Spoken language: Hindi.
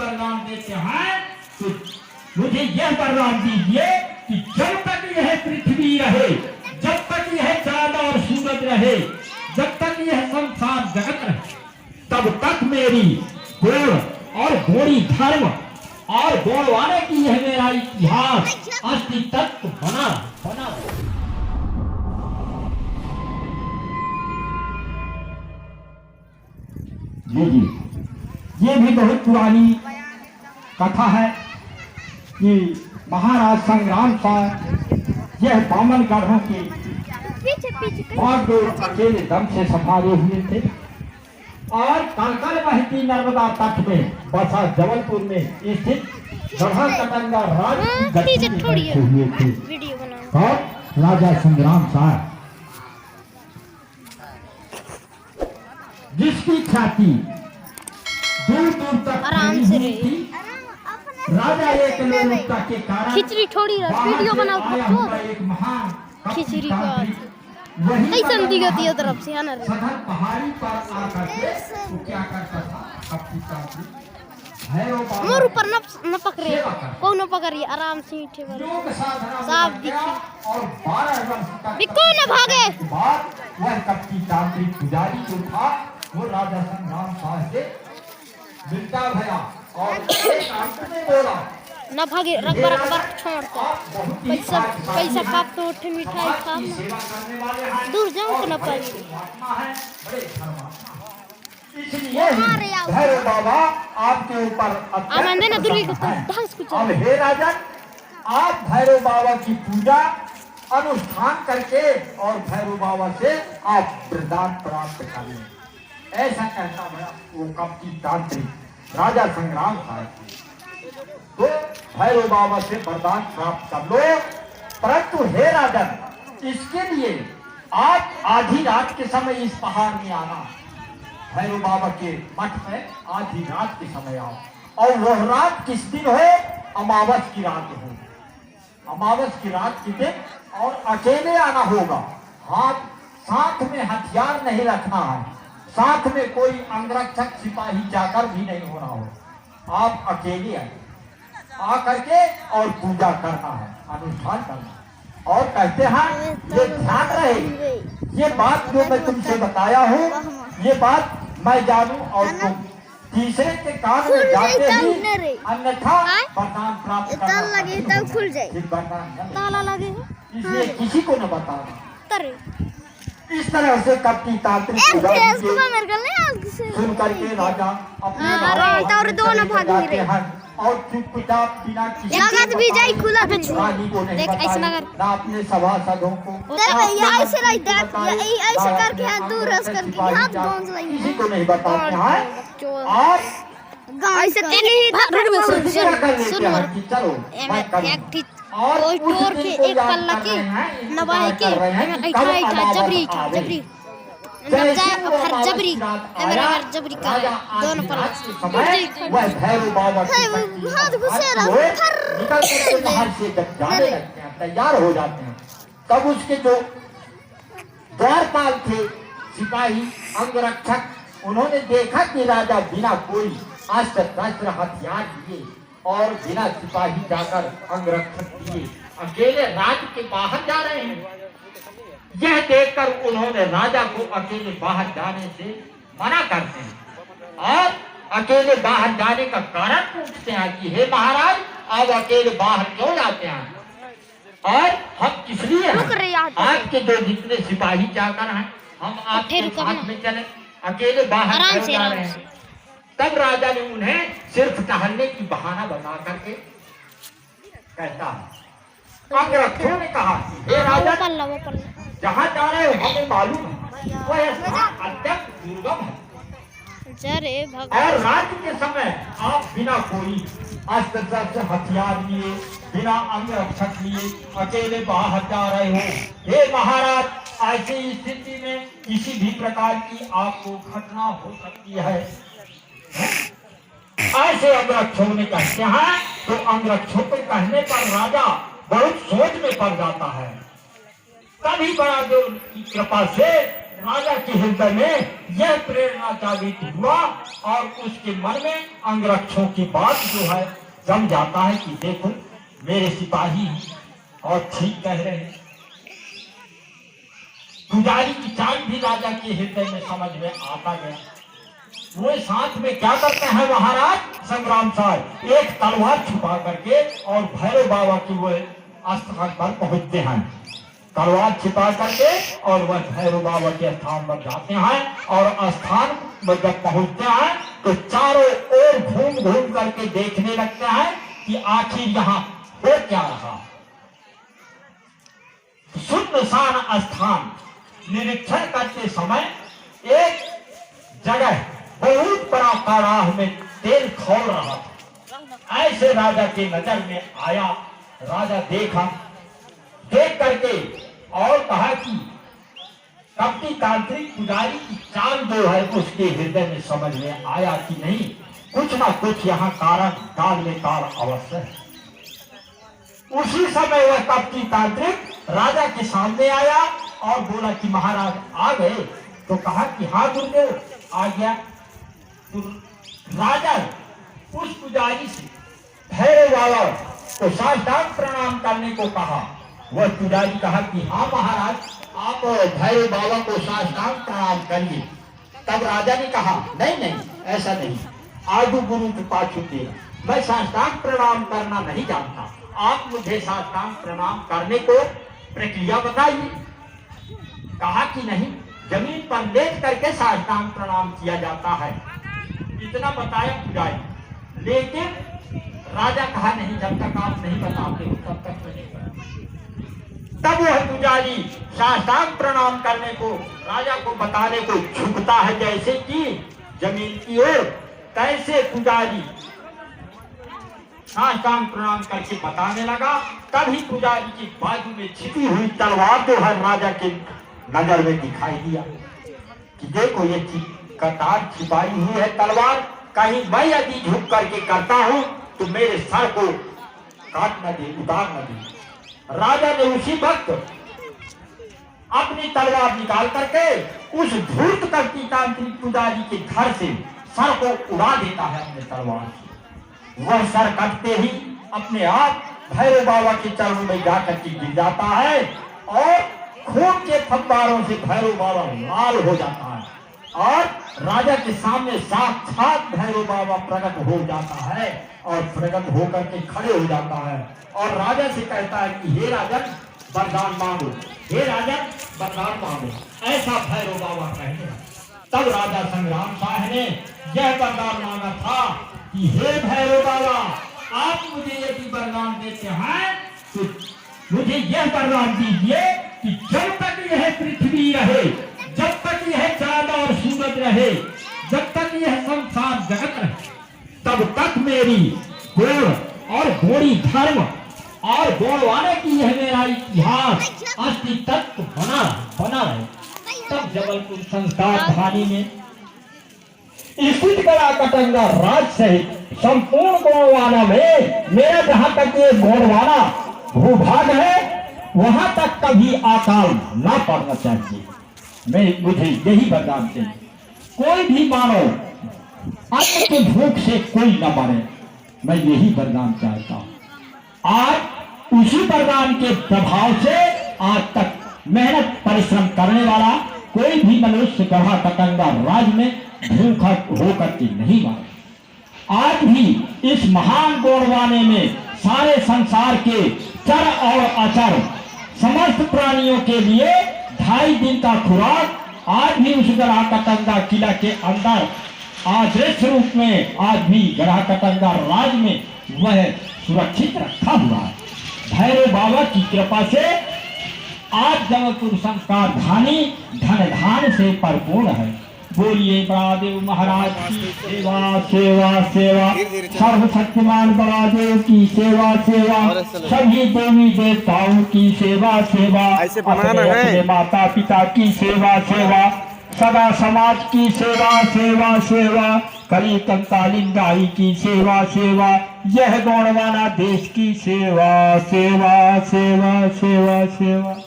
वरदान देते हैं तो मुझे यह वरदान दीजिए कि जब तक यह पृथ्वी रहे, जब तक यह चांद और सूरज रहे, जब तक यह संसार जगत रहे, तब तक मेरी गुण और गोरी धर्म और गौरवाने की यह मेरा इतिहास अस्तित्व बना बना। जी, ये भी बहुत पुरानी कथा है कि महाराज संग्राम साहब यह बामन गढ़ों के बागडोर अकेले दम से संभाले हुए थे और कांकर बहती नर्मदा तट में बसा जबलपुर में स्थित गढ़ा कटंगा राज की गद्दी हुए थे और राजा संग्राम साहब जिसकी ख्याति दूर दूर तक आराम से थी। राजा एक लोलुपता के कारण खिचड़ी थोड़ी वीडियो बनाओ एक महान खिचड़ी का नहीं समझी गई है तरफ से आना सघन पहाड़ी पर आकर के वो क्या करता था अपनी चाची भैरव बाबा मोर ऊपर न पकड़े कौन पकड़िए आराम से मीठे योग साधना साफ में दिखी और 12 वर्ष तक बिको न भागे बाद वह कपटी तांत्रिक पुजारी जो था वो राजा संग्राम साहब से मिलता भया और एक अंत में बोला न भागे रखबर रखबर छोड़ता पैसा पैसा पाप तो उठे मिठाई खा दूर जाओ न पाए इसलिए भैरव बाबा आपके ऊपर आनंद न दुर्गी को डांस कुछ अब हे राजन आप भैरव बाबा की पूजा अनुष्ठान करके और भैरव बाबा से आप वरदान प्राप्त करें। ऐसा कहता है वो कपटी तांत्रिक राजा संग्राम साहब तो भैरव बाबा से वरदान प्राप्त कर लो, परंतु हे राजन इसके लिए आप आधी रात के समय इस पहाड़ में आना, भैरव बाबा के मठ में आधी रात के समय आओ और वह रात किस दिन हो, अमावस की रात हो, अमावस की रात के दिन और अकेले आना होगा। हाथ साथ में हथियार नहीं रखना है, साथ में कोई अंगरक्षक सिपाही जाकर भी नहीं होना हो, आप अकेले आए आकर के और पूजा करना है, अनुष्ठान करना। और कहते हैं ये ध्यान रहे, ये बात जो मैं तुमसे बताया हूँ ये बात मैं जानूं और तुम तीसरे के कान में जाते ही अन्यथा वरदान प्राप्त करना लगे तब खुल जाए ताला लगे इसलिए किसी को न बताना। इस तरह से कपटी तांत्रिक सुन करके राजा अपने दोनों भाग हैं और चुपचाप बिना किसी लागत भी जाई खुला पे रानी को नहीं देख ऐसे बताए, नगर ना अपने सभासदों को ऐसे नहीं देख ऐसे करके हाथ दूर रस करके हाथ बांध लाई किसी को नहीं बताते हैं और ऐसे तेरी सुन चलो एक ठीक कोई टोर के एक पल्ला के नवाए के ऐठा ऐठा जबरी जबरी अंदर जाए फिर जबरी मेरा घर जबरी का दोनों पल्ला वह भैरव बाबा हाथ घुसे निकल के बाहर से जब जाने लगते हैं तैयार हो जाते हैं तब उसके जो द्वारपाल थे सिपाही अंगरक्षक उन्होंने देखा कि राजा बिना कोई अस्त्र शस्त्र हथियार दिए और बिना सिपाही जाकर अंगरक्षक दिए अकेले राज्य के बाहर जा रहे हैं। यह देखकर उन्होंने राजा को अकेले बाहर जाने से मना करते हैं और अकेले बाहर जाने का कारण पूछते हैं कि हे महाराज आप अकेले बाहर क्यों जाते हैं और हम किस लिए आपके जो जितने सिपाही जाकर हैं हम आपके साथ में चले अकेले बाहर जा रहे हैं। तब राजा ने उन्हें सिर्फ टहलने की बहाना बता करके कहता है। अंगरक्षकों ने कहा हे राजा जहाँ जा रहे हो हमें मालूम है वह स्थान अत्यंत दुर्गम है और रात के समय आप बिना कोई अस्त्र शस्त्र हथियार लिए बिना अंगरक्षक लिए अकेले बाहर जा रहे हो। हे महाराज ऐसी स्थिति में किसी भी प्रकार की आपको घटना हो सकती है। ऐसे अंगरक्षकों ने कहते हैं तो अंगरक्षकों के कहने पर राजा बहुत सोच में पड़ जाता है। तभी बड़ा देव की कृपा से राजा के हृदय में यह प्रेरणा जागृत हुआ और उसके मन में अंगरक्षों की बात जो है जम जाता है कि देखो मेरे सिपाही और ठीक कह रहे हैं। पुजारी की चाल भी राजा के हृदय में समझ में आता गया। वो साथ में क्या करते हैं महाराज संग्राम साहब, एक तलवार छुपा करके और भैरव बाबा की वो स्थान पर पहुंचते हैं। तलवार छिपा करके और वह भैरव बाबा के स्थान पर जाते हैं और स्थान पर जब पहुंचते हैं तो चारों ओर घूम घूम करके देखने लगते हैं कि आखिर यहाँ हो क्या रहा। सुनसान स्थान निरीक्षण करते समय एक जगह बहुत बड़ा कड़ाह में तेल खौल रहा था। ऐसे राजा के नजर में आया। राजा देखा, देख करके और कहा कि कपटी तांत्रिक पुजारी की चाल जो है उसके हृदय में समझ में आया कि नहीं, कुछ ना कुछ यहाँ कारण काल में काल अवश्य है। उसी समय वह कपटी तांत्रिक राजा के सामने आया और बोला कि महाराज आ गए। तो कहा कि हाँ गुरुदेव आ गया। तो राजा उस पुजारी से भैरव बाबा को साष्टांग प्रणाम करने को कहा। वह पुजारी कहा कि हाँ महाराज आप भैरव बाबा को साष्टांग प्रणाम करिए। तब राजा ने कहा नहीं नहीं ऐसा नहीं, आगु गुरु के पाछू देगा, मैं साष्टांग प्रणाम करना नहीं जानता, आप मुझे साष्टांग प्रणाम करने को प्रक्रिया बताइए। कहा कि नहीं, जमीन पर लेट करके साष्टांग प्रणाम किया जाता है। इतना बताया पुजारी, लेकिन राजा कहा नहीं, जब तक आप नहीं बताते हो तब तक तो नहीं बताते। तब वह पुजारी साष्टांग प्रणाम करने को राजा को बताने को झुकता है जैसे कि जमीन की ओर, तैसे पुजारी साष्टांग प्रणाम करके बताने लगा। तभी पुजारी की बाजू में छिपी हुई तलवार जो है राजा के नजर में दिखाई दिया कि देखो ये कतार छिपाई हुई है तलवार, कहीं मैं यदि झुक करके करता हूं तो मेरे सर को काट न दे, उतार न दे। राजा ने उसी वक्त अपनी तलवार निकाल करके उस धूर्त कपटी तांत्रिक पुजारी के घर से सर को उड़ा देता है अपने तलवार से। वह सर कटते ही अपने आप भैरव बाबा के चरणों में जाकर के गिर जाता है और खून के फव्वारों से भैरव बाबा लाल हो जाता है और राजा के सामने साक्षात भैरव बाबा प्रकट हो जाता है और प्रकट होकर के खड़े हो जाता है और राजा से कहता है कि हे राजन वरदान मांगो, हे राजन वरदान मांगो। ऐसा भैरव बाबा कहते हैं। तब राजा संग्राम शाह ने यह वरदान मांगा था कि हे भैरव बाबा, आप मुझे यदि वरदान देते हैं तो मुझे यह वरदान दीजिए कि जब तक यह पृथ्वी रहे, जब तक यह चांद और सूरज रहे, जब तक यह संसार जगत रहे, तब तक मेरी गुण और गोड़ी धर्म और गोड़वाने की यह मेरा इतिहास अस्तित्व बना रहे। तब जबलपुर संस्कार धानी में स्थित कला कटंगा राज सहित संपूर्ण गोड़वाना में मेरा जहां तक ये गोड़वाना भूभाग है वहां तक कभी अकाल ना पड़ना चाहिए। मुझे यही वरदान चाहिए। कोई भी मानो अन्न की भूख से कोई न मरे, मैं यही वरदान चाहता हूं। आज उसी वरदान के प्रभाव से आज तक मेहनत परिश्रम करने वाला कोई भी मनुष्य गढ़ा कटंगा राज में भूखा होकर के नहीं मारा। आज भी इस महान गोड़वाने में सारे संसार के चर और अचर समस्त प्राणियों के लिए 2.5 दिन का खुराक आज भी उस गढ़ा कटंगा किला के अंदर आदर्श रूप में आज भी गढ़ा कटंगा राज में वह सुरक्षित रखा हुआ है। भैरव बाबा की कृपा से आज जबलपुर संस्कार धानी धन धान से परिपूर्ण है। बोलिए बड़ादेव महाराज की सेवा सेवा सेवा, सर्वशक्तिमान बड़ादेव की सेवा सेवा, सभी देवी देवताओं की सेवा सेवा, अपने माता पिता की सेवा सेवा, सदा समाज की सेवा सेवा सेवा, कली कंकालीन गाई की सेवा सेवा, यह गोड़वाना देश की सेवा सेवा सेवा सेवा सेवा।